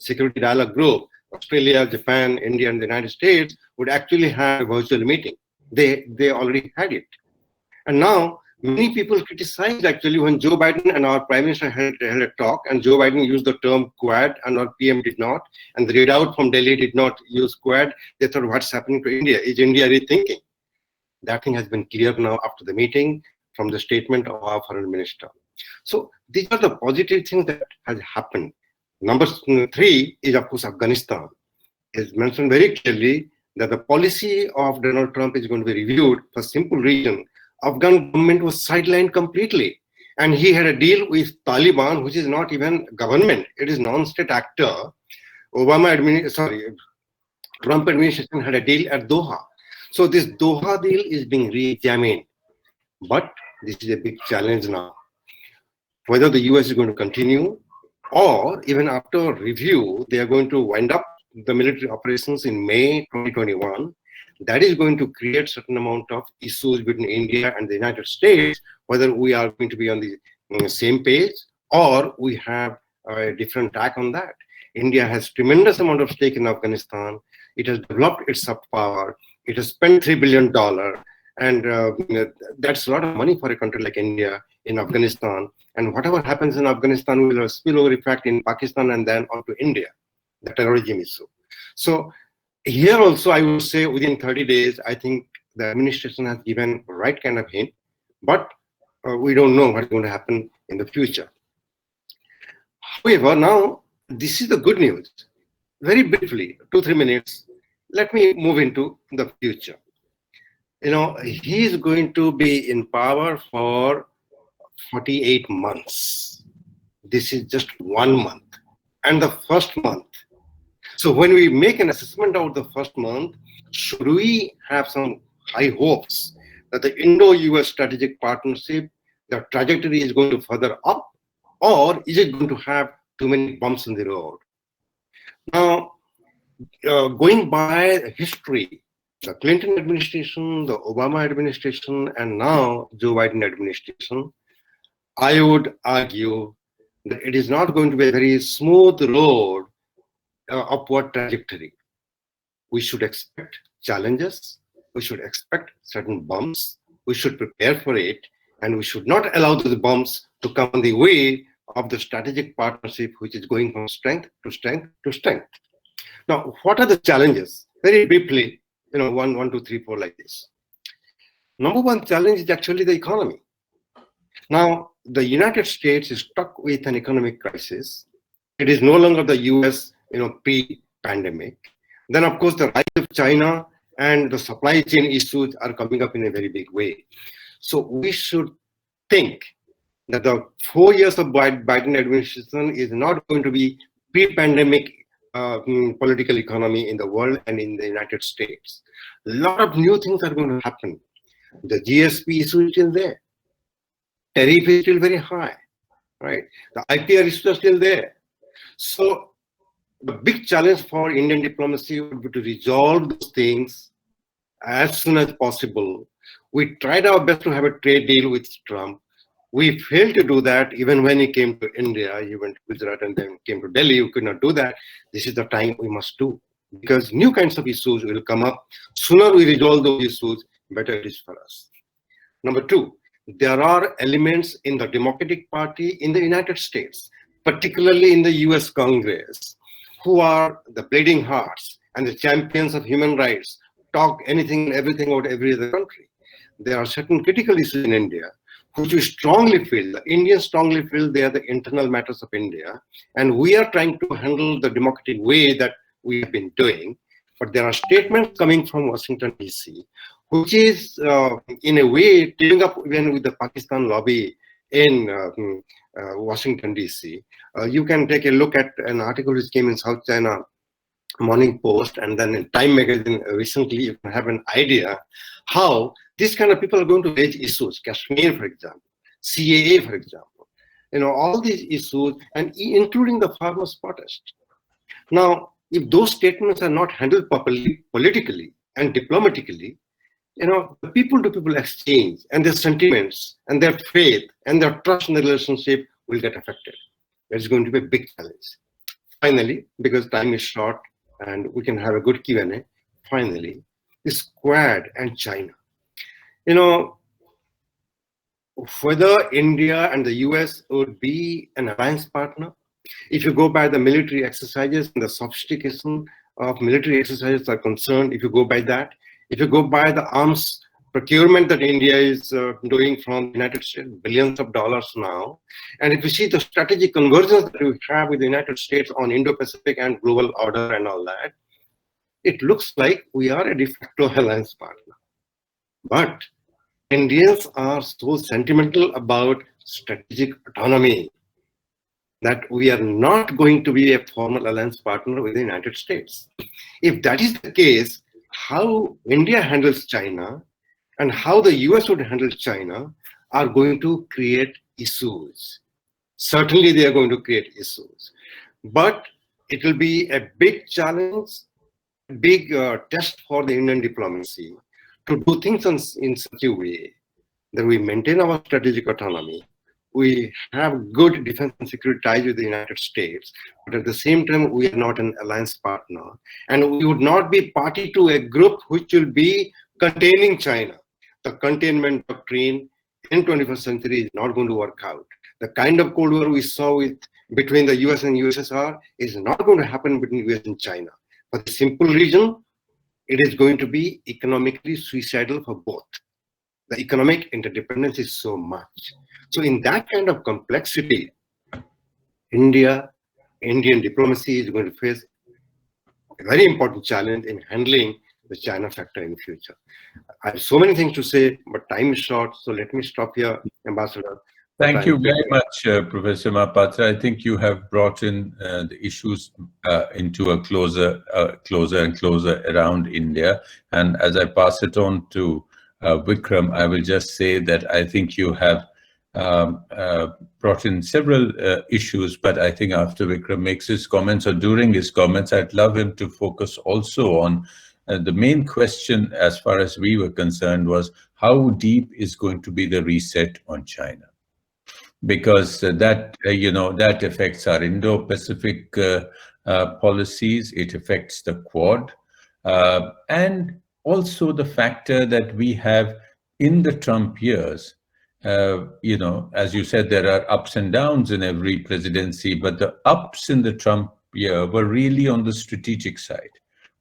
Security Dialogue Group, Australia, Japan, India, and the United States would actually have a virtual meeting. They already had it. And now, many people criticized actually when Joe Biden and our Prime Minister held a talk, and Joe Biden used the term Quad, and our PM did not, and the readout from Delhi did not use Quad. They thought, what's happening to India? Is India rethinking? That thing has been clear now after the meeting from the statement of our Foreign Minister. So these are the positive things that has happened. Number 3 is, of course, Afghanistan. It's mentioned very clearly that the policy of Donald Trump is going to be reviewed for simple reason. Afghan government was sidelined completely. And he had a deal with Taliban, which is not even government. It is non-state actor. Trump administration had a deal at Doha. So this Doha deal is being re-examined. But this is a big challenge now. Whether the US is going to continue, or even after review, they are going to wind up the military operations in May 2021. That is going to create certain amount of issues between India and the United States, whether we are going to be on the same page or we have a different tack on that. India has tremendous amount of stake in Afghanistan. It has developed its soft power. It has spent $3 billion. And that's a lot of money for a country like India in Afghanistan. And whatever happens in Afghanistan will have a spillover effect in Pakistan and then onto India, the terrorism issue. So here also, I would say within 30 days, I think the administration has given the right kind of hint, but we don't know what's going to happen in the future. However, now, this is the good news. Very briefly, 2-3 minutes, let me move into the future. You know, he is going to be in power for 48 months. This is just 1 month. And the first month. So when we make an assessment of the first month, should we have some high hopes that the Indo-US Strategic Partnership, the trajectory is going to further up, or is it going to have too many bumps in the road? Now, going by history, the Clinton administration, the Obama administration, and now Joe Biden administration, I would argue that it is not going to be a very smooth road upward trajectory. We should expect challenges. We should expect certain bumps. We should prepare for it, and we should not allow those bumps to come in the way of the strategic partnership, which is going from strength to strength to strength. Now, what are the challenges? Very briefly, 1, 2, 3, 4 like this. Number one challenge is actually the economy. Now, the United States is stuck with an economic crisis. It is no longer the US, pre-pandemic. Then, of course, the rise of China and the supply chain issues are coming up in a very big way. So we should think that the 4 years of Biden administration is not going to be pre-pandemic political economy in the world and in the United States. A lot of new things are going to happen. The GSP issue is still there. Tariff is still very high, right? The IPR issues are still there. So the big challenge for Indian diplomacy would be to resolve those things as soon as possible. We tried our best to have a trade deal with Trump. We failed to do that even when he came to India. He went to Gujarat and then came to Delhi. We could not do that. This is the time we must do, because new kinds of issues will come up. Sooner we resolve those issues, better it is for us. Number two, there are elements in the Democratic Party in the United States, particularly in the US Congress, who are the bleeding hearts and the champions of human rights, talk anything and everything about every other country. There are certain critical issues in India which we strongly feel, the Indians strongly feel they are the internal matters of India, and we are trying to handle the democratic way that we have been doing. But there are statements coming from Washington, D.C., which is in a way teaming up even with the Pakistan lobby in Washington, D.C. You can take a look at an article which came in South China Morning Post and then in Time magazine recently. You can have an idea how these kind of people are going to raise issues, Kashmir, for example, CAA, for example, all these issues, and including the farmers' protest. Now, if those statements are not handled properly, politically and diplomatically, the people-to-people exchange and their sentiments and their faith and their trust in the relationship will get affected. It's going to be a big challenge. finally, because time is short and we can have a good Q&A, finally, is Quad and China. You know, whether India and the US would be an alliance partner, if you go by the military exercises and the sophistication of military exercises are concerned, if you go by that, if you go by the arms procurement that India is doing from the United States, billions of dollars now, and if you see the strategic convergence that we have with the United States on Indo-Pacific and global order and all that, it looks like we are a de facto alliance partner. But Indians are so sentimental about strategic autonomy that we are not going to be a formal alliance partner with the United States. If that is the case, how India handles China and how the US would handle China are going to create issues. Certainly they are going to create issues. But it will be a big challenge, a big test for the Indian diplomacy to do things in such a way that we maintain our strategic autonomy, we have good defense and security ties with the United States, but at the same time, we are not an alliance partner. And we would not be party to a group which will be containing China. The containment doctrine in 21st century is not going to work out. The kind of Cold War we saw between the US and USSR is not going to happen between US and China. For the simple reason, it is going to be economically suicidal for both. The economic interdependence is so much. So in that kind of complexity, Indian diplomacy is going to face a very important challenge in handling the China factor in the future. I have so many things to say, but time is short, so let me stop here, Ambassador. Thank you very much, Professor Mahapatra. I think you have brought in the issues into a closer and closer around India. And as I pass it on to Vikram, I will just say that I think you have brought in several issues, but I think after Vikram makes his comments or during his comments, I'd love him to focus also on the main question as far as we were concerned was how deep is going to be the reset on China? Because that affects our Indo-Pacific policies, it affects the Quad, and also the factor that we have in the Trump years. As you said, there are ups and downs in every presidency, but the ups in the Trump year were really on the strategic side,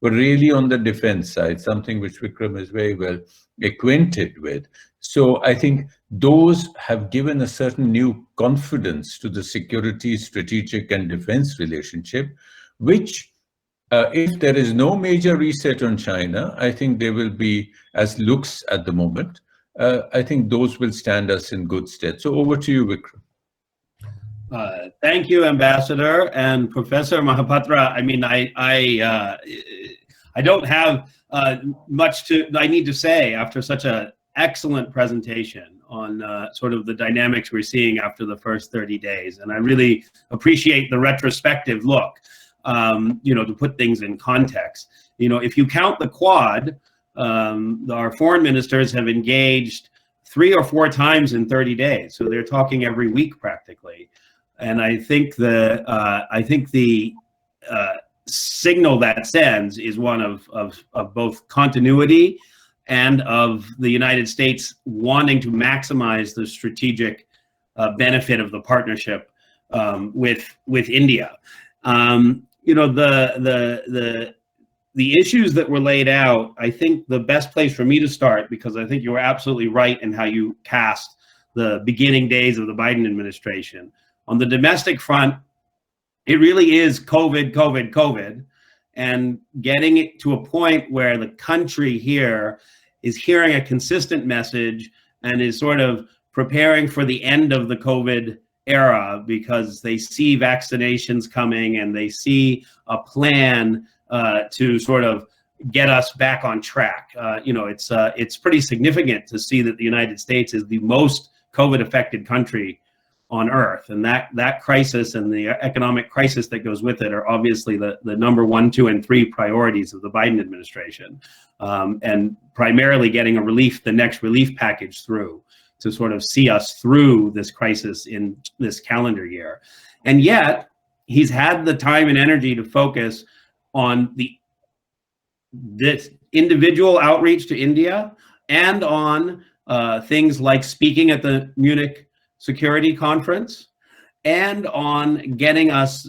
were really on the defense side, something which Vikram is very well acquainted with. So I think those have given a certain new confidence to the security, strategic and defense relationship, which if there is no major reset on China, I think there will be, as looks at the moment, I think those will stand us in good stead. So over to you, Vikram. Thank you, Ambassador and Professor Mahapatra. I mean, I don't have much I need to say after such an excellent presentation on sort of the dynamics we're seeing after the first 30 days. And I really appreciate the retrospective look, to put things in context. If you count the Quad, our foreign ministers have engaged 3 or 4 times in 30 days. So they're talking every week practically. And I think the signal that sends is one of both continuity and of the United States wanting to maximize the strategic benefit of the partnership with India. The issues that were laid out, I think the best place for me to start, because I think you were absolutely right in how you cast the beginning days of the Biden administration. On the domestic front, it really is COVID, and getting it to a point where the country here is hearing a consistent message and is sort of preparing for the end of the COVID era because they see vaccinations coming and they see a plan to sort of get us back on track. It's pretty significant to see that the United States is the most COVID-affected country on earth, and that crisis and the economic crisis that goes with it are obviously the number 1, 2, and 3 priorities of the Biden administration, and primarily getting the next relief package through to sort of see us through this crisis in this calendar year. And yet, he's had the time and energy to focus on this individual outreach to India and on things like speaking at the Munich Security Conference, and on getting us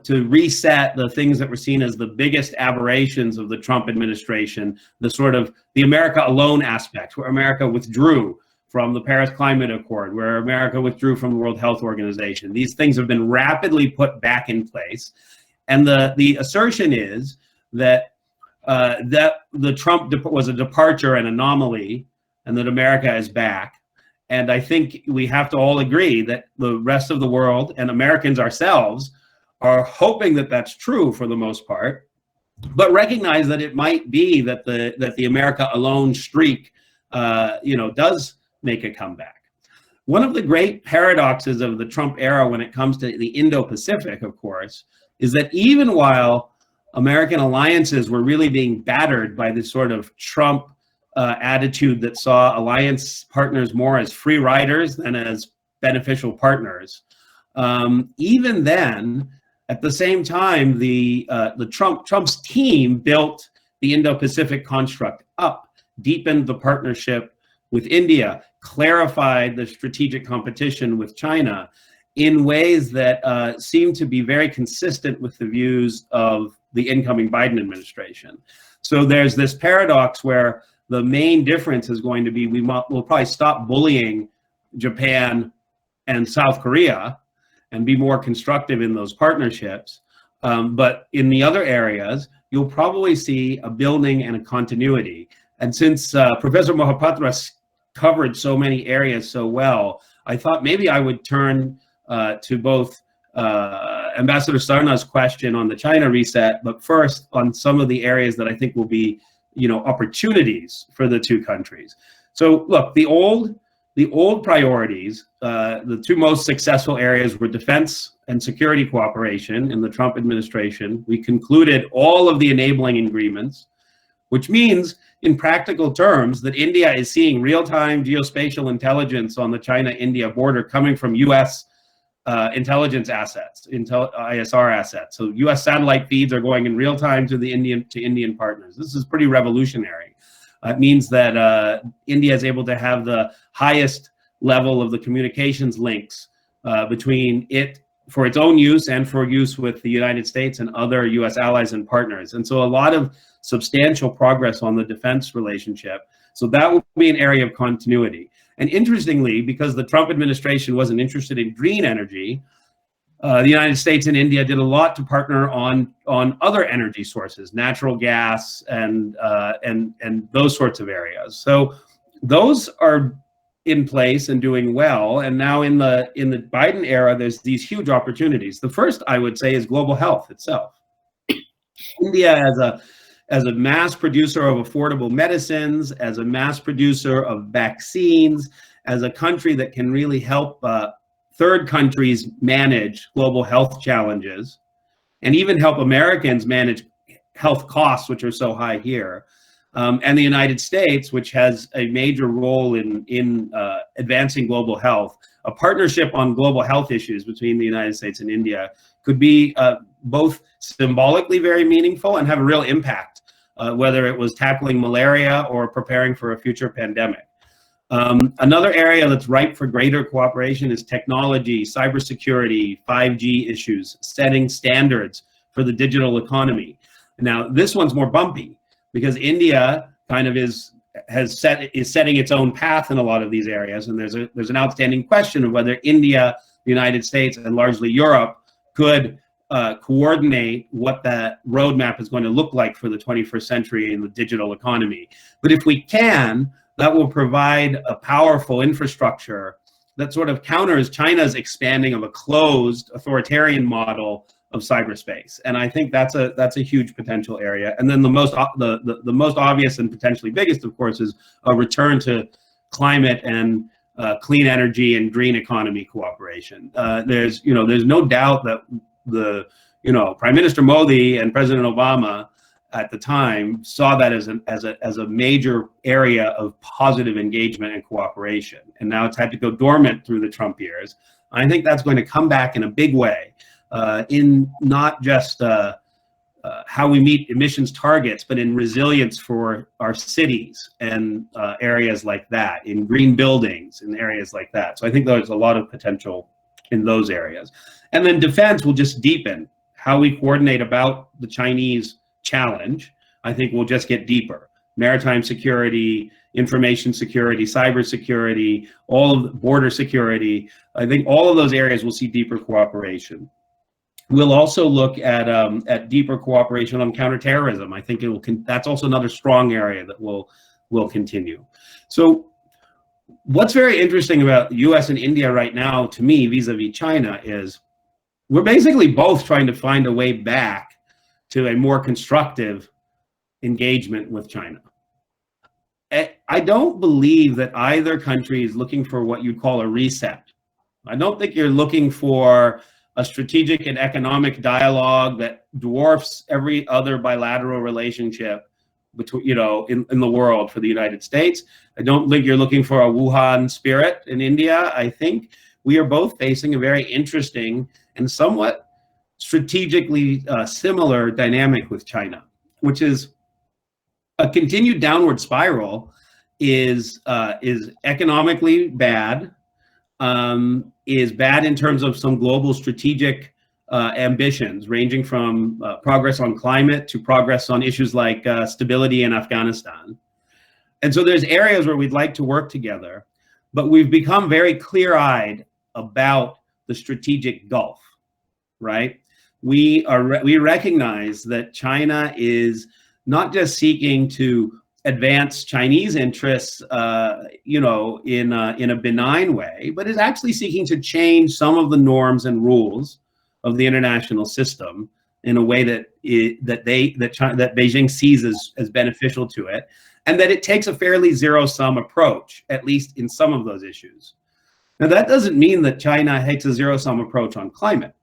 to reset the things that were seen as the biggest aberrations of the Trump administration, the sort of the America alone aspects, where America withdrew from the Paris Climate Accord, where America withdrew from the World Health Organization. These things have been rapidly put back in place. And the assertion is that that the Trump was a departure, an anomaly, and that America is back. And I think we have to all agree that the rest of the world and Americans ourselves are hoping that that's true for the most part, but recognize that it might be that the America alone streak, does make a comeback. One of the great paradoxes of the Trump era when it comes to the Indo-Pacific, of course, is that even while American alliances were really being battered by this sort of Trump attitude that saw alliance partners more as free riders than as beneficial partners. Even then, at the same time, Trump's team built the Indo-Pacific construct up, deepened the partnership with India, clarified the strategic competition with China in ways that seem to be very consistent with the views of the incoming Biden administration. So there's this paradox where the main difference is going to be we'll probably stop bullying Japan and South Korea and be more constructive in those partnerships. But in the other areas, you'll probably see a building and a continuity. And since Professor Mahapatra covered so many areas so well, I thought maybe I would turn to both Ambassador Sarna's question on the China reset, but first on some of the areas that I think will be opportunities for the two countries. So look, the old priorities, the two most successful areas were defense and security cooperation in the Trump administration. We concluded all of the enabling agreements, which means in practical terms that India is seeing real-time geospatial intelligence on the China-India border coming from US intelligence assets, ISR assets. So US satellite feeds are going in real time to the Indian partners. This is pretty revolutionary. It means that India is able to have the highest level of the communications links between it for its own use and for use with the United States and other US allies and partners. And so a lot of substantial progress on the defense relationship. So that will be an area of continuity. And interestingly, because the Trump administration wasn't interested in green energy, the United States and India did a lot to partner on other energy sources, natural gas and those sorts of areas. So those are in place and doing well. And now in the Biden era, there's these huge opportunities. The first, I would say, is global health itself. India as a mass producer of affordable medicines, as a mass producer of vaccines, as a country that can really help third countries manage global health challenges, and even help Americans manage health costs, which are so high here. And the United States, which has a major role in advancing global health. A partnership on global health issues between the United States and India could be both symbolically very meaningful and have a real impact, whether it was tackling malaria or preparing for a future pandemic. Another area that's ripe for greater cooperation is technology, cybersecurity, 5G issues, setting standards for the digital economy. Now, this one's more bumpy because India kind of is setting its own path in a lot of these areas, and there's an outstanding question of whether India, the United States, and largely Europe could coordinate what that roadmap is going to look like for the 21st century in the digital economy. But if we can, that will provide a powerful infrastructure that sort of counters China's expanding of a closed authoritarian model of cyberspace. And I think that's a huge potential area. And then the most obvious and potentially biggest, of course, is a return to climate and clean energy and green economy cooperation. There's no doubt that Prime Minister Modi and President Obama at the time saw that as a major area of positive engagement and cooperation. And now it's had to go dormant through the Trump years. I think that's going to come back in a big way. in not just how we meet emissions targets, but in resilience for our cities and areas like that, in green buildings and areas like that. So I think there's a lot of potential in those areas. And then defense will just deepen. How we coordinate about the Chinese challenge, I think, will just get deeper. Maritime security, information security, cyber security, all of the border security. I think all of those areas will see deeper cooperation. We'll also look at deeper cooperation on counterterrorism. I think that's also another strong area that will continue. So what's very interesting about the US and India right now, to me, vis-a-vis China, is we're basically both trying to find a way back to a more constructive engagement with China. I don't believe that either country is looking for what you'd call a reset. I don't think you're looking for a strategic and economic dialogue that dwarfs every other bilateral relationship between, in the world for the United States. I don't think you're looking for a Wuhan spirit in India. I think we are both facing a very interesting and somewhat strategically similar dynamic with China, which is a continued downward spiral is economically bad, is bad in terms of some global strategic ambitions, ranging from progress on climate to progress on issues like stability in Afghanistan. And so there's areas where we'd like to work together, but we've become very clear-eyed about the strategic gulf, right? We recognize that China is not just seeking to advance Chinese interests, in a benign way, but is actually seeking to change some of the norms and rules of the international system in a way that Beijing sees as beneficial to it, and that it takes a fairly zero-sum approach, at least in some of those issues. Now, that doesn't mean that China takes a zero-sum approach on climate,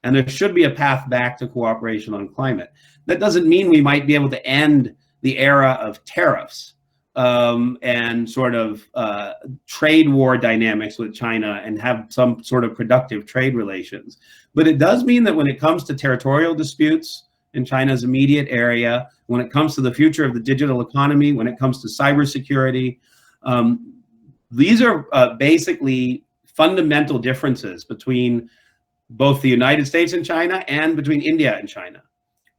and there should be a path back to cooperation on climate. That doesn't mean we might be able to end the era of tariffs and sort of trade war dynamics with China and have some sort of productive trade relations. But it does mean that when it comes to territorial disputes in China's immediate area, when it comes to the future of the digital economy, when it comes to cybersecurity, these are basically fundamental differences between both the United States and China and between India and China.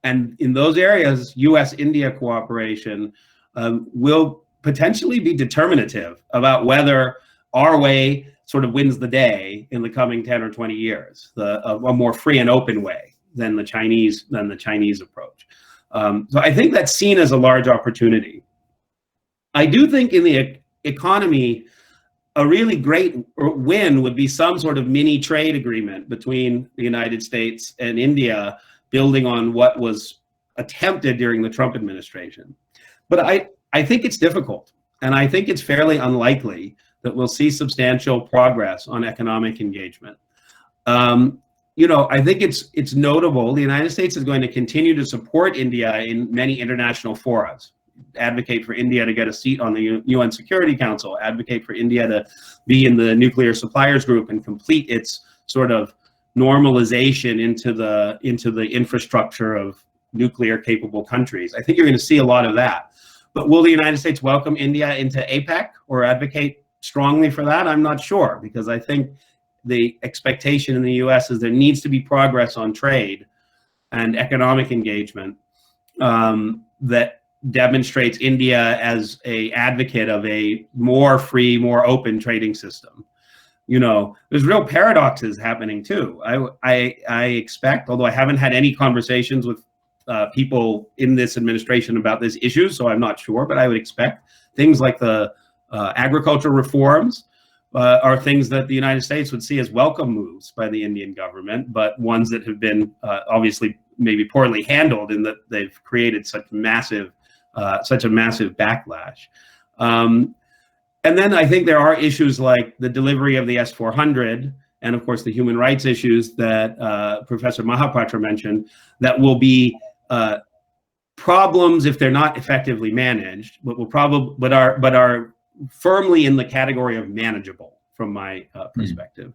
And in those areas, US-India cooperation will potentially be determinative about whether our way sort of wins the day in the coming 10 or 20 years, a more free and open way than the Chinese approach. So I think that's seen as a large opportunity. I do think in the economy, a really great win would be some sort of mini trade agreement between the United States and India, building on what was attempted during the Trump administration. But I think it's difficult, and I think it's fairly unlikely that we'll see substantial progress on economic engagement. I think it's notable the United States is going to continue to support India in many international forums, advocate for India to get a seat on the UN Security Council, advocate for India to be in the nuclear suppliers group and complete its sort of normalization into the infrastructure of nuclear capable countries. I think you're going to see a lot of that. But will the United States welcome India into APEC or advocate strongly for that? I'm not sure, because I think the expectation in the US is there needs to be progress on trade and economic engagement that demonstrates India as an advocate of a more free, more open trading system. There's real paradoxes happening too. I expect, although I haven't had any conversations with people in this administration about this issue, so I'm not sure, but I would expect things like the agricultural reforms are things that the United States would see as welcome moves by the Indian government, but ones that have been obviously maybe poorly handled in that they've created such a massive backlash. And then I think there are issues like the delivery of the S-400 and, of course, the human rights issues that Professor Mahapatra mentioned that will be problems if they're not effectively managed, but are firmly in the category of manageable from my perspective.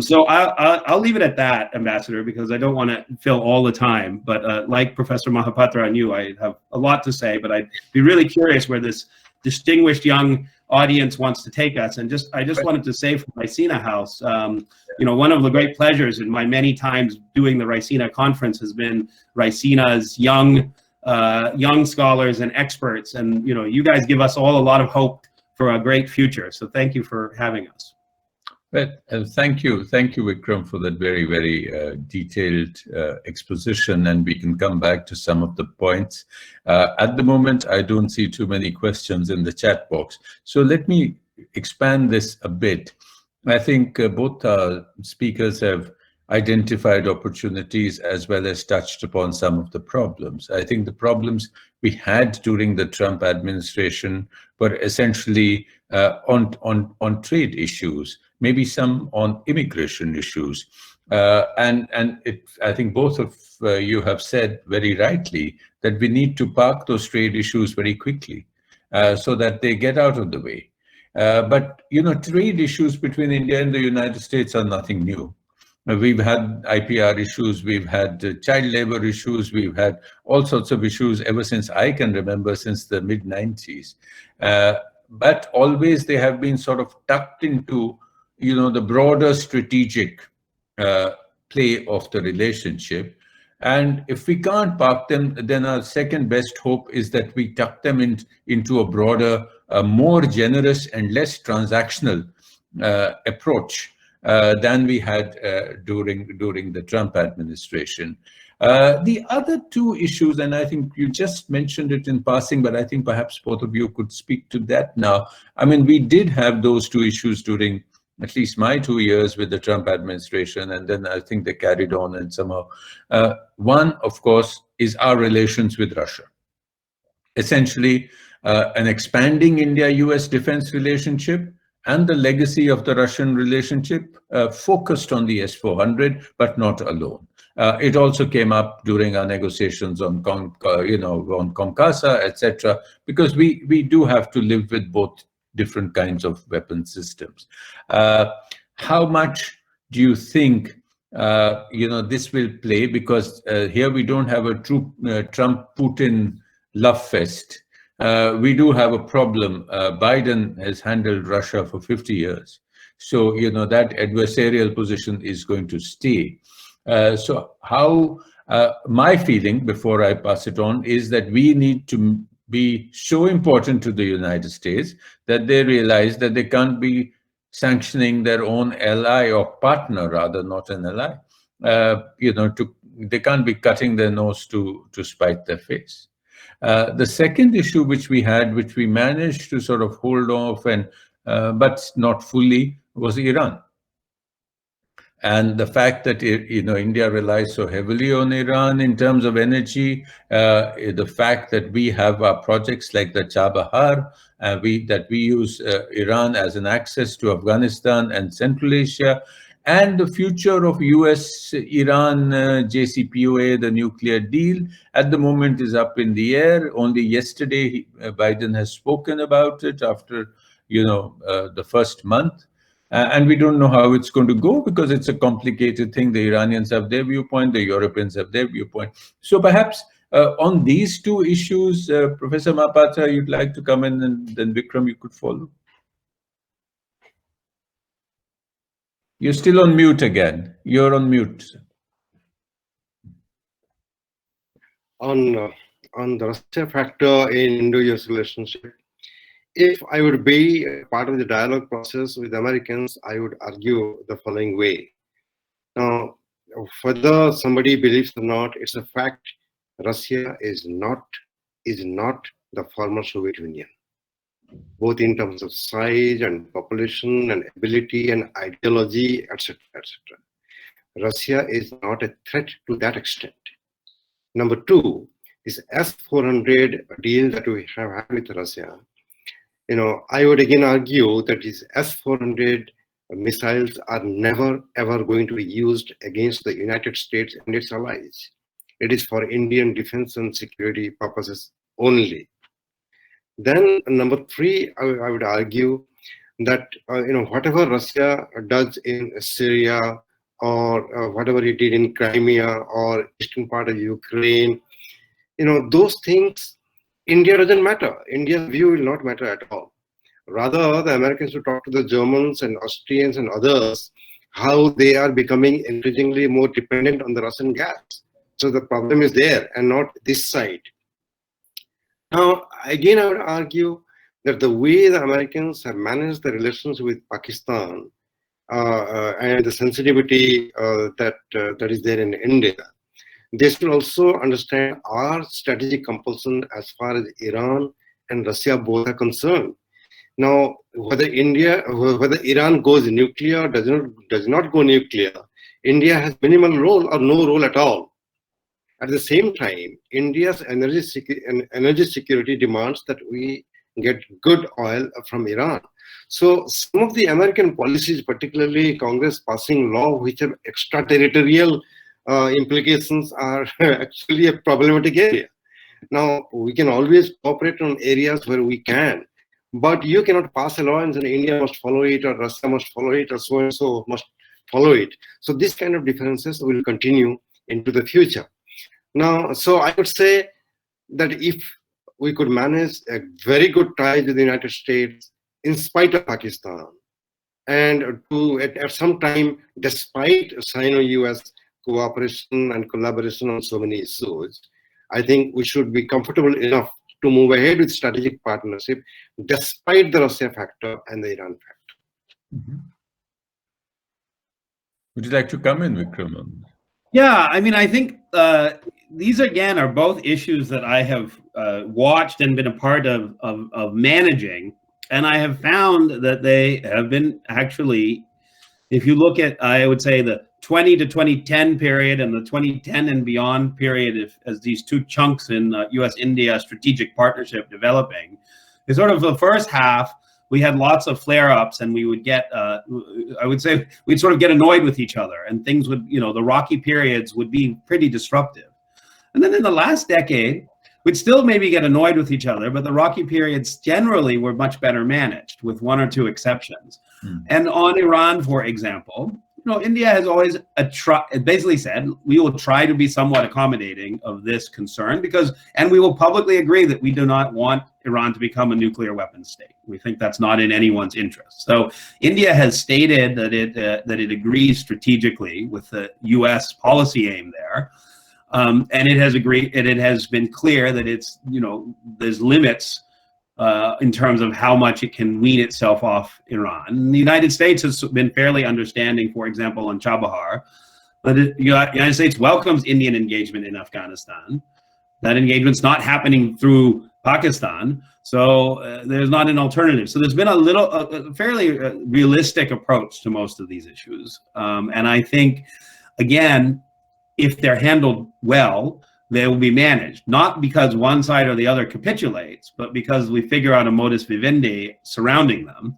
So I'll leave it at that, Ambassador, because I don't want to fill all the time. But like Professor Mahapatra and you, I have a lot to say, but I'd be really curious where this distinguished young audience wants to take us. And I just wanted to say from Raisina House, you know, one of the great pleasures in my many times doing the Raisina conference has been Raisina's young scholars and experts. And, you know, you guys give us all a lot of hope for a great future. So thank you for having us. Well, thank you, Vikram, for that very, very detailed exposition, and we can come back to some of the points. At the moment, I don't see too many questions in the chat box, so let me expand this a bit. I think both speakers have identified opportunities as well as touched upon some of the problems. I think the problems we had during the Trump administration were essentially on trade issues, maybe some on immigration issues. I think both of you have said very rightly that we need to park those trade issues very quickly so that they get out of the way. But, you know, trade issues between India and the United States are nothing new. We've had IPR issues, we've had child labor issues, we've had all sorts of issues ever since I can remember, since the mid-90s. But always they have been sort of tucked into, you know, the broader strategic play of the relationship. And if we can't park them, then our second best hope is that we tuck them into a broader, more generous and less transactional approach than we had during the Trump administration. The other two issues, and I think you just mentioned it in passing, but I think perhaps both of you could speak to that now. I mean, we did have those two issues during at least my 2 years with the Trump administration, and then I think they carried on and somehow. One, of course, is our relations with Russia. Essentially, an expanding India-US defense relationship and the legacy of the Russian relationship focused on the S-400, but not alone. It also came up during our negotiations on on COMCASA, etc., because we do have to live with both different kinds of weapon systems. How much do you think this will play? Because here we don't have a true Trump-Putin love fest. We do have a problem. Biden has handled Russia for 50 years. So, that adversarial position is going to stay. So how, my feeling, before I pass it on, is that we need to be so important to the United States that they realize that they can't be sanctioning their own ally or partner, rather, not an ally. They can't be cutting their nose to spite their face. The second issue which we had, which we managed to sort of hold off and but not fully, was Iran. And the fact that India relies so heavily on Iran in terms of energy, the fact that we have our projects like the Chabahar, that we use Iran as an access to Afghanistan and Central Asia, and the future of US-Iran JCPOA, the nuclear deal, at the moment is up in the air. Only yesterday, Biden has spoken about it after, the first month. And we don't know how it's going to go because it's a complicated thing. The Iranians have their viewpoint, the Europeans have their viewpoint. So perhaps on these two issues, Professor Mahapatra, you'd like to come in, and then Vikram, you could follow. You're still on mute again. You're on mute. On the Russia factor in Indo-US relationship, if I would be part of the dialogue process with Americans, I would argue the following way. Now, whether somebody believes or not, it's a fact. Russia is not the former Soviet Union, both in terms of size and population and ability and ideology, etc., etc. Russia is not a threat to that extent. Number two, this S-400 deal that we have had with Russia, I would again argue that these S-400 missiles are never ever going to be used against the United States and its allies. It is for Indian defense and security purposes only. Then number three, I would argue that whatever Russia does in Syria, or whatever it did in Crimea or eastern part of Ukraine, those things, India doesn't matter. India's view will not matter at all. Rather, the Americans should talk to the Germans and Austrians and others how they are becoming increasingly more dependent on the Russian gas. So the problem is there and not this side. Now, again, I would argue that the way the Americans have managed the relations with Pakistan and the sensitivity that is there in India, they should also understand our strategic compulsion as far as Iran and Russia both are concerned. Now, whether Iran goes nuclear, does not go nuclear, India has minimal role or no role at all. At the same time, India's energy security demands that we get good oil from Iran. So some of the American policies, particularly Congress passing law which have extraterritorial implications, are actually a problematic area. Now, we can always cooperate on areas where we can, but you cannot pass a law and say India must follow it, or Russia must follow it, or so and so must follow it. So this kind of differences will continue into the future. Now, so I would say that if we could manage a very good tie with the United States in spite of Pakistan, and to at some time, despite Sino-US cooperation and collaboration on so many issues, I think we should be comfortable enough to move ahead with strategic partnership despite the Russia factor and the Iran factor. Mm-hmm. Would you like to come in, Vikram? Yeah, I mean, I think these again are both issues that I have watched and been a part of managing, and I have found that they have been actually, if you look at, I would say, the 20 to 2010 period and the 2010 and beyond period, as these two chunks in US-India strategic partnership developing, is sort of the first half, we had lots of flare-ups, and we would get, I would say, we'd sort of get annoyed with each other, and things would, the rocky periods would be pretty disruptive. And then in the last decade, we'd still maybe get annoyed with each other, but the rocky periods generally were much better managed, with one or two exceptions. And on Iran, for example, India has always basically said, we will try to be somewhat accommodating of this concern and we will publicly agree that we do not want Iran to become a nuclear weapons state. We think that's not in anyone's interest. So India has stated that it agrees strategically with the US policy aim there. And it has agreed, and it has been clear that it's, there's limits in terms of how much it can wean itself off Iran. And the United States has been fairly understanding, for example, on Chabahar, but the United States welcomes Indian engagement in Afghanistan. That engagement's not happening through Pakistan, so there's not an alternative. So there's been a fairly realistic approach to most of these issues. And I think, again, if they're handled well, they will be managed, not because one side or the other capitulates, but because we figure out a modus vivendi surrounding them,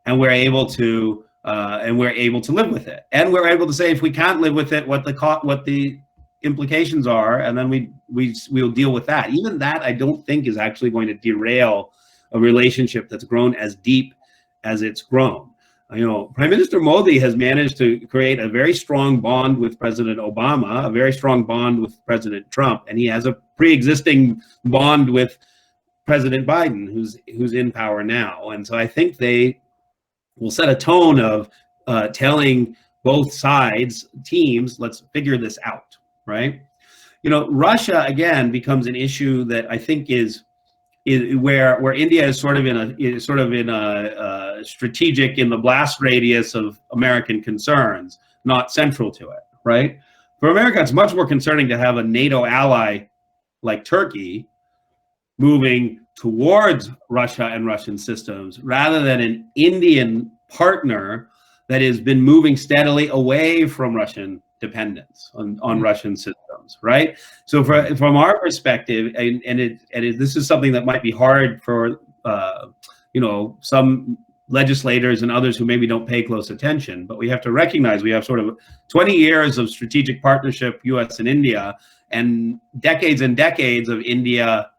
and we're able to live with it, and we're able to say if we can't live with it, what the implications are, and then we'll deal with that. Even that, I don't think, is actually going to derail a relationship that's grown as deep as it's grown. Prime Minister Modi has managed to create a very strong bond with President Obama, a very strong bond with President Trump, and he has a pre-existing bond with President Biden, who's in power now. And so I think they will set a tone of telling both sides, teams, let's figure this out, right? Russia, again, becomes an issue that I think is where India is sort of in a strategic, in the blast radius of American concerns, not central to it, right? For America, it's much more concerning to have a NATO ally like Turkey moving towards Russia and Russian systems, rather than an Indian partner that has been moving steadily away from Russian dependence on Russian systems, right? So from our perspective, this is something that might be hard for some legislators and others who maybe don't pay close attention, but we have to recognize we have sort of 20 years of strategic partnership, US and India, and decades of India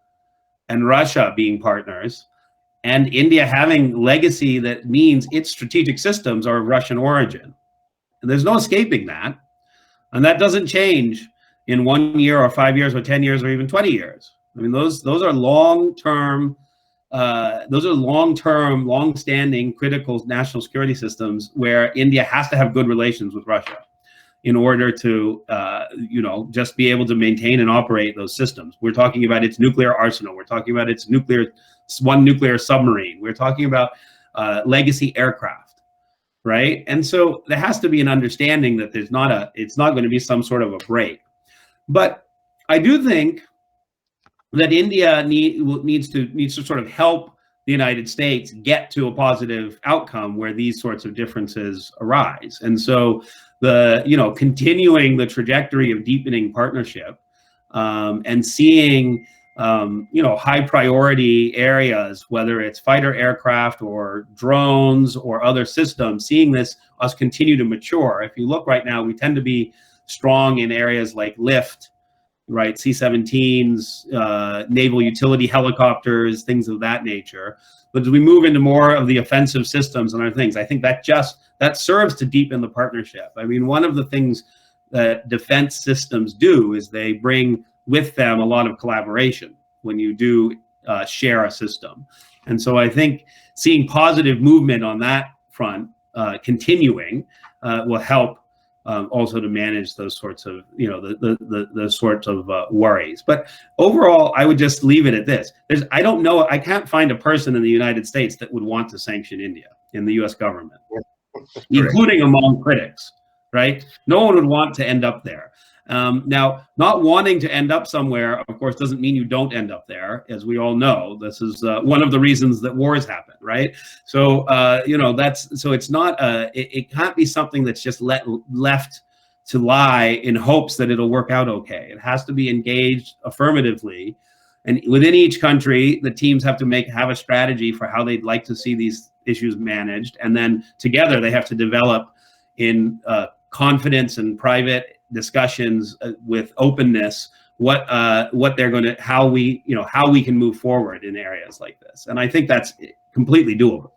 and Russia being partners. and India having legacy that means its strategic systems are of Russian origin. And there's no escaping that. And that doesn't change in 1 year or 5 years or 10 years or even 20 years. I mean, those are long-term, long-standing critical national security systems where India has to have good relations with Russia in order to, just be able to maintain and operate those systems. We're talking about its nuclear arsenal. We're talking about its one nuclear submarine. We're talking about legacy aircraft, right? And so there has to be an understanding that it's not going to be some sort of a break. But I do think that India needs to sort of help the United States get to a positive outcome where these sorts of differences arise. And so continuing the trajectory of deepening partnership and seeing high priority areas, whether it's fighter aircraft or drones or other systems, seeing us continue to mature. If you look right now, we tend to be strong in areas like lift, right? C-17s, naval utility helicopters, things of that nature. But as we move into more of the offensive systems and other things, I think that serves to deepen the partnership. I mean, one of the things that defense systems do is they bring with them a lot of collaboration when you do share a system. And so I think seeing positive movement on that front continuing will help also to manage those sorts of, the sorts of worries. But overall, I would just leave it at this. I can't find a person in the United States that would want to sanction India in the US government, including among critics, right? No one would want to end up there. Now, not wanting to end up somewhere, of course, doesn't mean you don't end up there. As we all know, this is one of the reasons that wars happen, right? So, it's not, it can't be something that's just left to lie in hopes that it'll work out okay. It has to be engaged affirmatively. And within each country, the teams have to have a strategy for how they'd like to see these issues managed. And then together they have to develop in confidence and private discussions with openness what they're going to, how we can move forward in areas like this. And I think that's completely doable.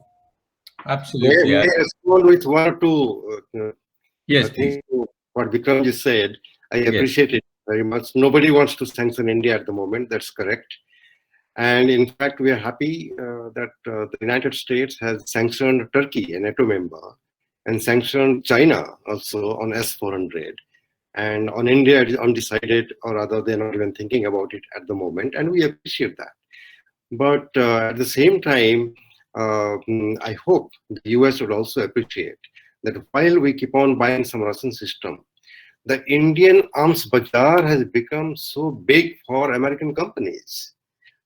Absolutely. Yeah, respond with one or two yes, things to what Vikram just said. I appreciate it very much. Nobody wants to sanction India at the moment. That's correct. And in fact, we are happy that the United States has sanctioned Turkey, a NATO member, and sanctioned China also on S-400. And on India, it is undecided, or rather, they're not even thinking about it at the moment, and we appreciate that. But at the same time, I hope the US would also appreciate that while we keep on buying some Russian system, the Indian arms bazaar has become so big for American companies.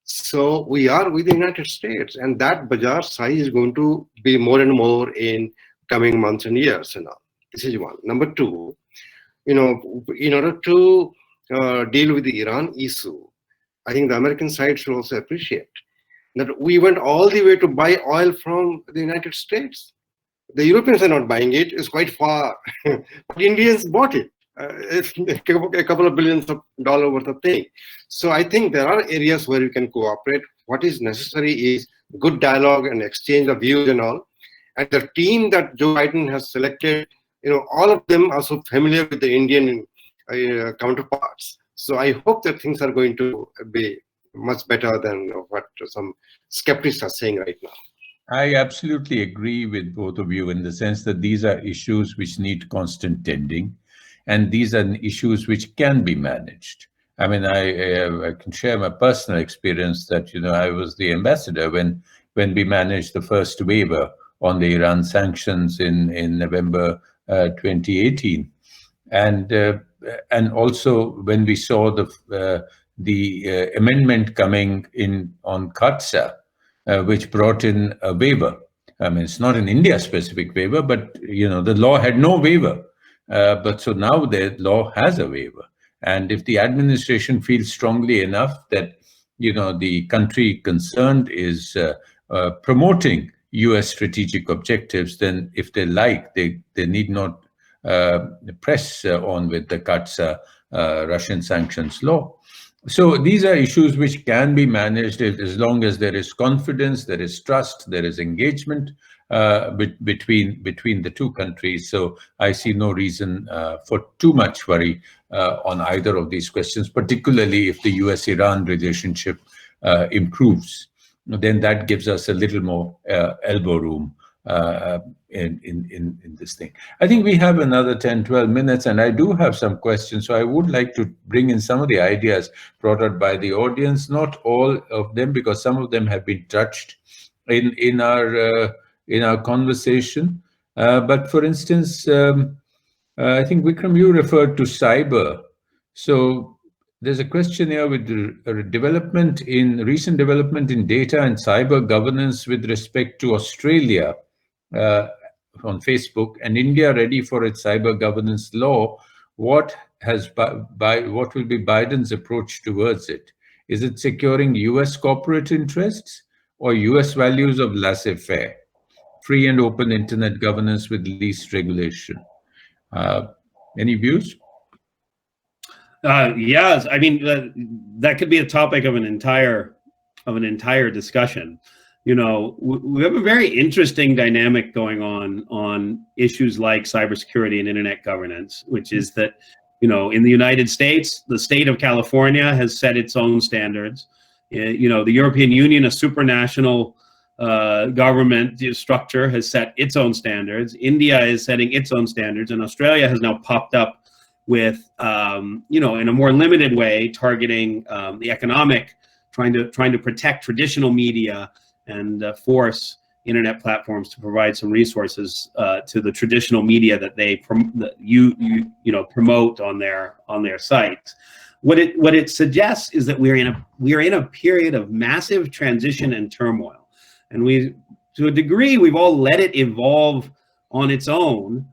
So we are with the United States, and that bazaar size is going to be more and more in coming months and years. This is one. Number two, in order to deal with the Iran issue, I think the American side should also appreciate that we went all the way to buy oil from the United States. The Europeans are not buying it. It's quite far. But Indians bought it. It's a couple of billions of dollars worth of thing. So I think there are areas where we can cooperate. What is necessary is good dialogue and exchange of views and all. And the team that Joe Biden has selected, all of them are so familiar with the Indian counterparts. So I hope that things are going to be much better than what some skeptics are saying right now. I absolutely agree with both of you in the sense that these are issues which need constant tending, and these are issues which can be managed. I mean, I can share my personal experience that, I was the ambassador when we managed the first waiver on the Iran sanctions in November 2018, and also when we saw the amendment coming in on CAATSA, which brought in a waiver. I mean, it's not an India-specific waiver, but the law had no waiver. But so now the law has a waiver, and if the administration feels strongly enough that the country concerned is promoting U.S. strategic objectives, then if they like, they need not press on with the CAATSA Russian sanctions law. So these are issues which can be managed as long as there is confidence, there is trust, there is engagement between the two countries. So I see no reason for too much worry on either of these questions, particularly if the US-Iran relationship improves. Then that gives us a little more elbow room in this thing. I think we have another 10-12 minutes, and I do have some questions, so I would like to bring in some of the ideas brought out by the audience, not all of them, because some of them have been touched in our conversation. But for instance, I think Vikram, you referred to cyber. So there's a question here with recent development in data and cyber governance with respect to Australia on Facebook, and India ready for its cyber governance law. What will be Biden's approach towards it? Is it securing US corporate interests or US values of laissez-faire, free and open internet governance with least regulation? Any views? Yes, I mean that could be a topic of an entire discussion. You know, we have a very interesting dynamic going on issues like cybersecurity and internet governance, which is that, you know, in the United States, the state of California has set its own standards. You know, the European Union, a supranational government structure, has set its own standards. India is setting its own standards, and Australia has now popped up with, you know, in a more limited way, targeting the economic, trying to protect traditional media and force internet platforms to provide some resources to the traditional media that they promote on their sites. What it suggests is that we are in a period of massive transition and turmoil, and to a degree we've all let it evolve on its own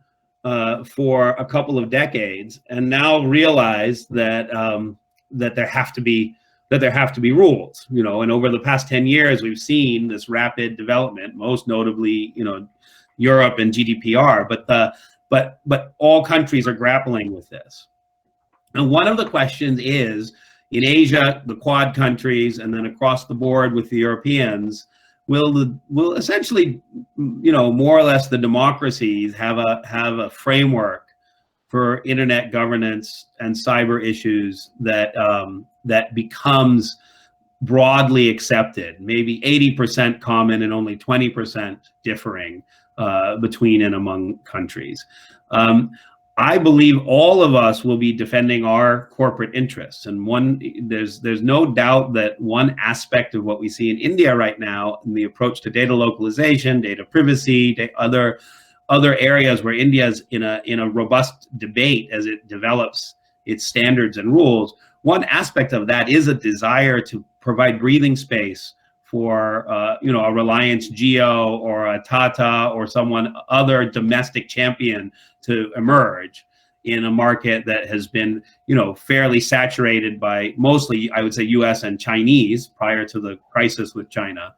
for a couple of decades, and now realize that that there have to be rules, you know. And over the past 10 years, we've seen this rapid development, most notably, you know, Europe and GDPR. But all countries are grappling with this. And one of the questions is, in Asia, the Quad countries, and then across the board with the Europeans, will essentially, you know, more or less the democracies have a framework for internet governance and cyber issues that that becomes broadly accepted, maybe 80% common and only 20% differing between and among countries. I believe all of us will be defending our corporate interests, and there's no doubt that one aspect of what we see in India right now, in the approach to data localization, data privacy, other areas where India is in a robust debate as it develops its standards and rules. One aspect of that is a desire to provide breathing space for you know, a Reliance Jio or a Tata or someone other domestic champion to emerge in a market that has been, you know, fairly saturated by mostly, I would say, US and Chinese prior to the crisis with China,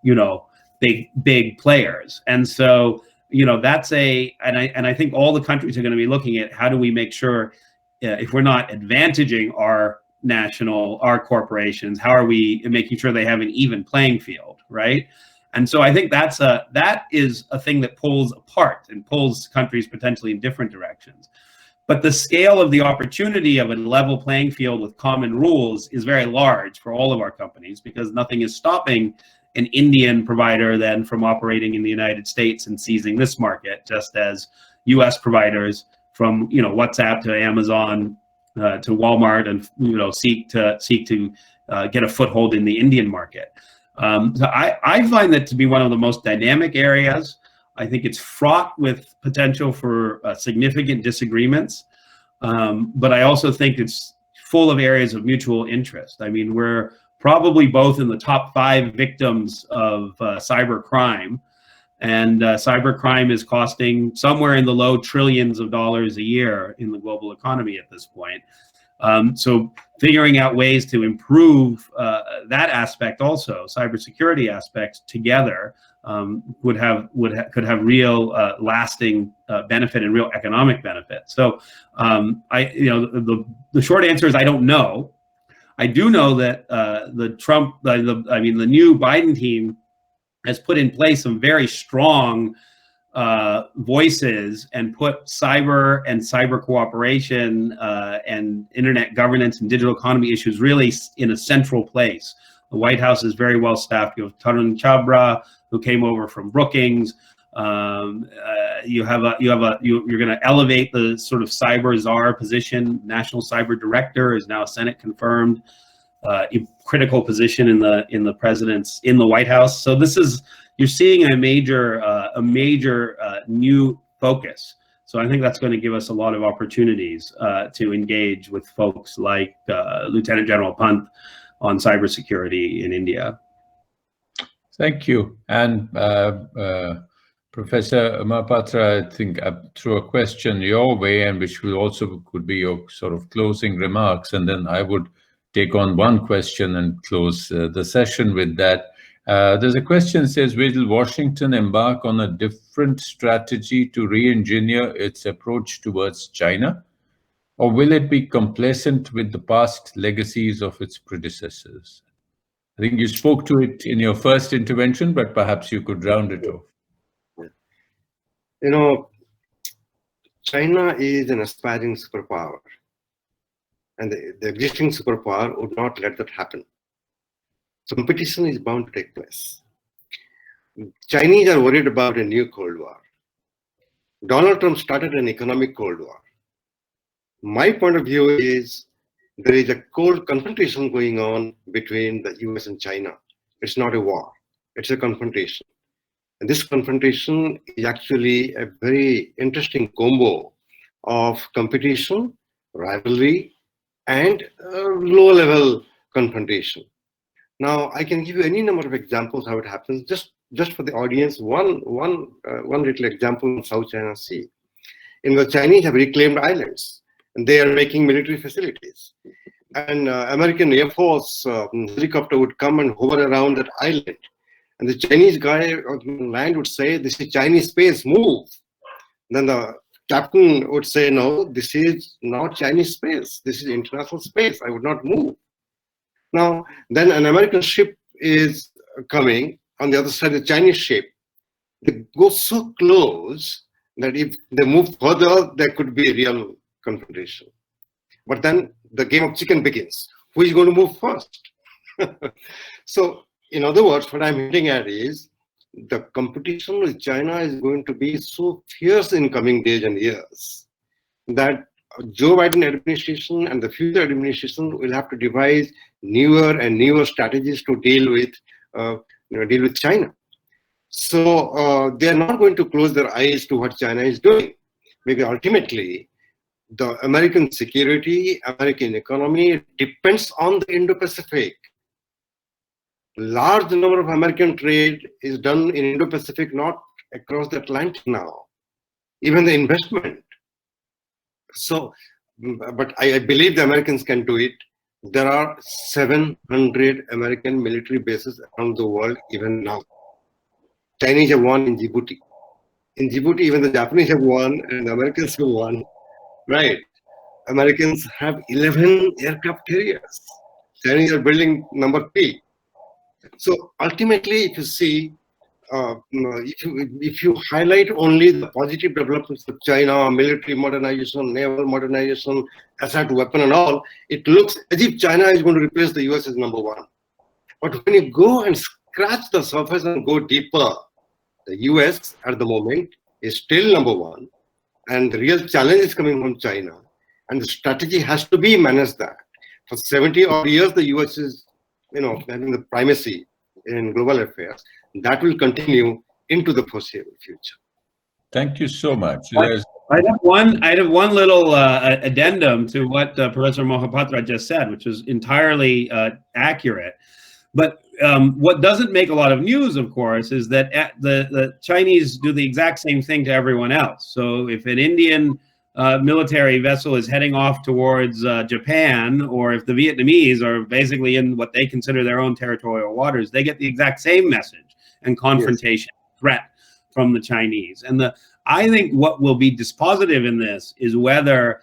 you know, big players. And so, you know, and I think all the countries are going to be looking at how do we make sure, if we're not advantaging our corporations, how are we making sure they have an even playing field, right? And so I think that is a thing that pulls apart and pulls countries potentially in different directions. But the scale of the opportunity of a level playing field with common rules is very large for all of our companies, because nothing is stopping an Indian provider then from operating in the United States and seizing this market, just as US providers from, you know, WhatsApp to Amazon to Walmart, and, you know, seek to get a foothold in the Indian market. So I find that to be one of the most dynamic areas. I think it's fraught with potential for significant disagreements, but I also think it's full of areas of mutual interest. I mean, we're probably both in the top 5 victims of cyber crime, and cyber crime is costing somewhere in the low trillions of dollars a year in the global economy at this point. So figuring out ways to improve that aspect, also cybersecurity aspects, together could have real lasting benefit and real economic benefit. So you know, the short answer is I don't know. I do know that the new Biden team has put in place some very strong voices and put cyber and cyber cooperation and internet governance and digital economy issues really in a central place. The White House is very well staffed. You have Tarun Chhabra, who came over from Brookings. You're going to elevate the sort of cyber czar position. National Cyber Director is now Senate confirmed, critical position in the White House. So this is, you're seeing a major new focus. So I think that's going to give us a lot of opportunities to engage with folks like Lieutenant General Pant on cybersecurity in India. Thank you. And Professor Mahapatra, I think I threw a question your way, and which will also could be your sort of closing remarks, and then I would take on one question and close the session with that. There's a question that says, will Washington embark on a different strategy to re-engineer its approach towards China? Or will it be complacent with the past legacies of its predecessors? I think you spoke to it in your first intervention, but perhaps you could round it off. You know, China is an aspiring superpower, and the existing superpower would not let that happen. So competition is bound to take place. Chinese are worried about a new Cold War. Donald Trump started an economic Cold War. My point of view is there is a cold confrontation going on between the US and China. It's not a war, it's a confrontation. And this confrontation is actually a very interesting combo of competition, rivalry, and low-level confrontation. Now, I can give you any number of examples how it happens. Just for the audience, one little example in South China Sea. The Chinese have reclaimed islands, and they are making military facilities. And American Air Force helicopter would come and hover around that island. And the Chinese guy on land would say, "This is Chinese space, move." Then the captain would say, "No, this is not Chinese space. This is international space. I would not move." Now, then an American ship is coming. On the other side, the Chinese ship. They go so close that if they move further, there could be a real confrontation. But then the game of chicken begins. Who is going to move first? So, in other words, what I'm hinting at is the competition with China is going to be so fierce in coming days and years that Joe Biden administration and the future administration will have to devise newer and newer strategies to deal with China. So they are not going to close their eyes to what China is doing. Maybe ultimately, the American security, American economy depends on the Indo-Pacific. Large number of American trade is done in Indo-Pacific, not across the Atlantic now. Even the investment. So, but I believe the Americans can do it. There are 700 American military bases around the world even now. Chinese have won in Djibouti. In Djibouti, even the Japanese have won and the Americans have won. Right. Americans have 11 aircraft carriers. Chinese are building number 3. So ultimately, if you see, if you highlight only the positive developments of China, military modernization, naval modernization, assault weapon and all, it looks as if China is going to replace the US as number 1. But when you go and scratch the surface and go deeper, the US at the moment is still number 1. And the real challenge is coming from China. And the strategy has to be managed that. For 70 odd years, the US is, having the primacy in global affairs. That will continue into the foreseeable future. Thank you so much. I have one little addendum to what Professor Mahapatra just said, which is entirely accurate. But what doesn't make a lot of news, of course, is that the Chinese do the exact same thing to everyone else. So if an Indian military vessel is heading off towards Japan, or if the Vietnamese are basically in what they consider their own territorial waters, they get the exact same message and confrontation, threat from the Chinese. And I think what will be dispositive in this is whether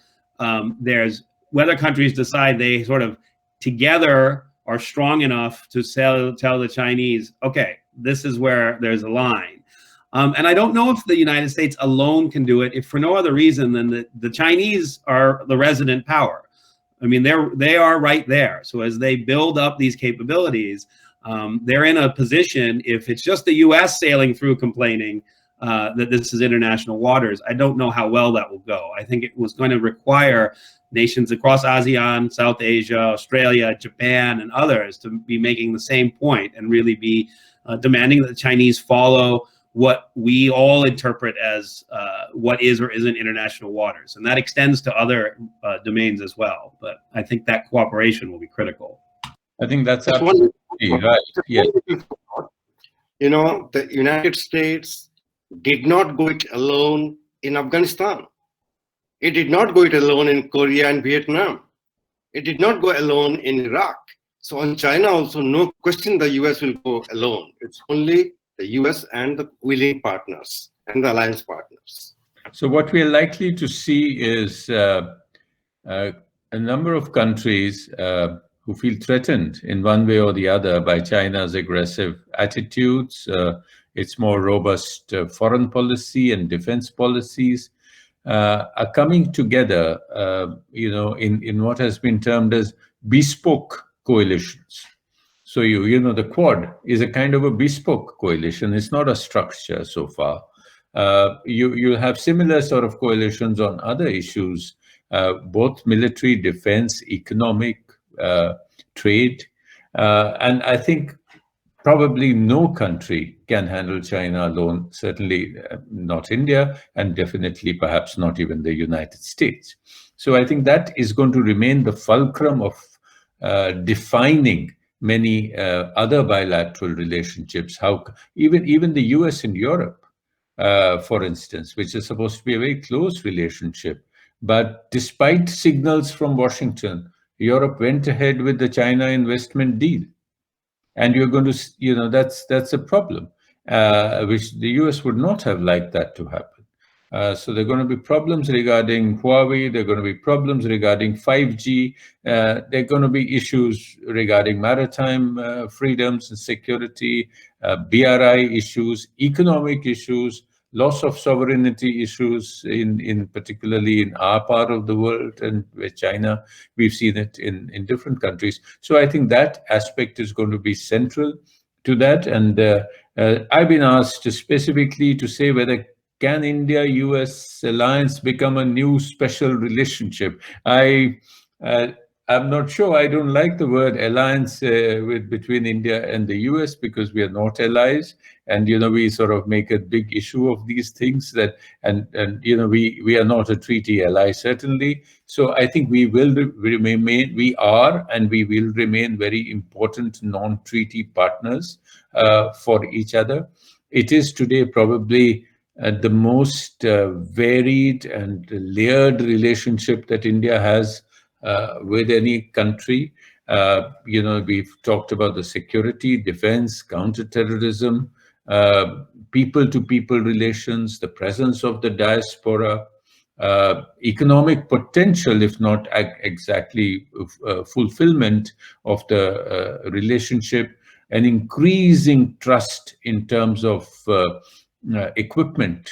whether countries decide they sort of together are strong enough to tell the Chinese, okay, this is where there's a line. And I don't know if the United States alone can do it, if for no other reason than the Chinese are the resident power. I mean, they are right there. So as they build up these capabilities, they're in a position, if it's just the US sailing through complaining that this is international waters, I don't know how well that will go. I think it was going to require nations across ASEAN, South Asia, Australia, Japan, and others to be making the same point and really be demanding that the Chinese follow what we all interpret as what is or isn't international waters. And that extends to other domains as well. But I think that cooperation will be critical. I think that's absolutely right. Yeah. You know, the United States did not go it alone in Afghanistan. It did not go it alone in Korea and Vietnam. It did not go alone in Iraq. So on China also, no question the US will go alone. It's only the US and the willing partners and the alliance partners. So what we are likely to see is a number of countries who feel threatened in one way or the other by China's aggressive attitudes, its more robust foreign policy and defense policies, are coming together, in what has been termed as bespoke coalitions. So the Quad is a kind of a bespoke coalition. It's not a structure so far. You have similar sort of coalitions on other issues, both military, defense, economic, trade, and I think probably no country can handle China alone, certainly not India, and definitely perhaps not even the United States. So I think that is going to remain the fulcrum of defining many other bilateral relationships. How even the US and Europe, for instance, which is supposed to be a very close relationship, but despite signals from Washington, Europe went ahead with the China investment deal. And you're going to, that's a problem, which the US would not have liked that to happen. So there are going to be problems regarding Huawei. There are going to be problems regarding 5G. There are going to be issues regarding maritime freedoms and security, BRI issues, economic issues, loss of sovereignty issues, in particularly in our part of the world, and with China, we've seen it in different countries. So I think that aspect is going to be central to that. And I've been asked specifically to say whether can India-US alliance become a new special relationship? I'm not sure. I don't like the word alliance between India and the US, because we are not allies, and we sort of make a big issue of these things, that and we are not a treaty ally, certainly. So I think we will remain, we are, and we will remain very important non-treaty partners for each other. It is today probably the most varied and layered relationship that India has with any country. We've talked about the security, defense, counterterrorism, people-to-people relations, the presence of the diaspora, economic potential, if not exactly fulfillment of the relationship, an increasing trust in terms of equipment,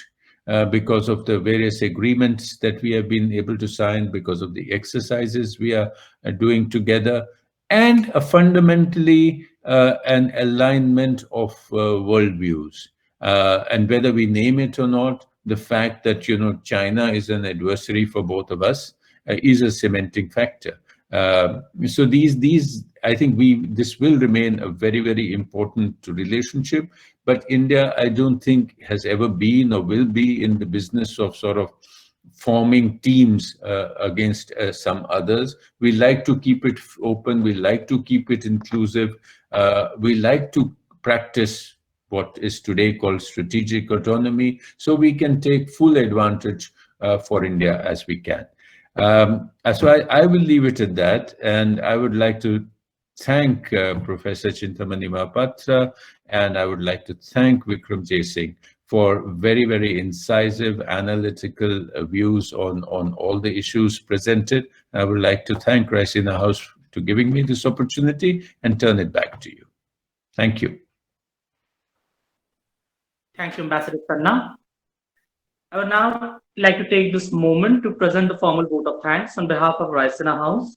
because of the various agreements that we have been able to sign, because of the exercises we are doing together, and a fundamentally an alignment of worldviews. And whether we name it or not, the fact that China is an adversary for both of us is a cementing factor. So these I think this will remain a very, very important relationship. But India, I don't think, has ever been or will be in the business of sort of forming teams against some others. We like to keep it open. We like to keep it inclusive. We like to practice what is today called strategic autonomy, so we can take full advantage for India as we can. So I will leave it at that, and I would like to thank Professor Chintamani Mahapatra, and I would like to thank Vikram J. Singh for very, very incisive, analytical views on all the issues presented. I would like to thank Raisina House to giving me this opportunity and turn it back to you. Thank you. Thank you, Ambassador Sarna. I would now like to take this moment to present the formal vote of thanks on behalf of Raisina House.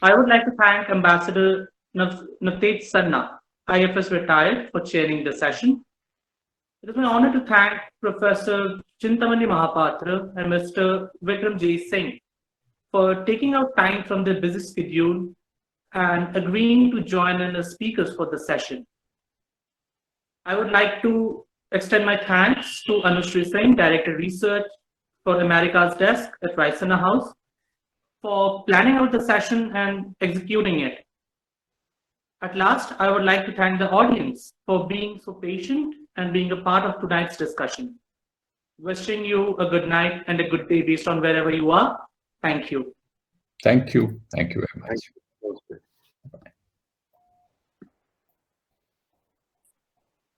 I would like to thank Ambassador Navtej Sarna, IFS retired, for chairing the session. It is my honor to thank Professor Chintamani Mahapatra and Mr. Vikram J. Singh for taking out time from their busy schedule and agreeing to join in as speakers for the session. I would like to extend my thanks to Anushree Singh, Director Research for America's Desk at Raisina House, for planning out the session and executing it. At last, I would like to thank the audience for being so patient and being a part of tonight's discussion. Wishing you a good night and a good day based on wherever you are. Thank you. Thank you. Thank you very much. Thank you.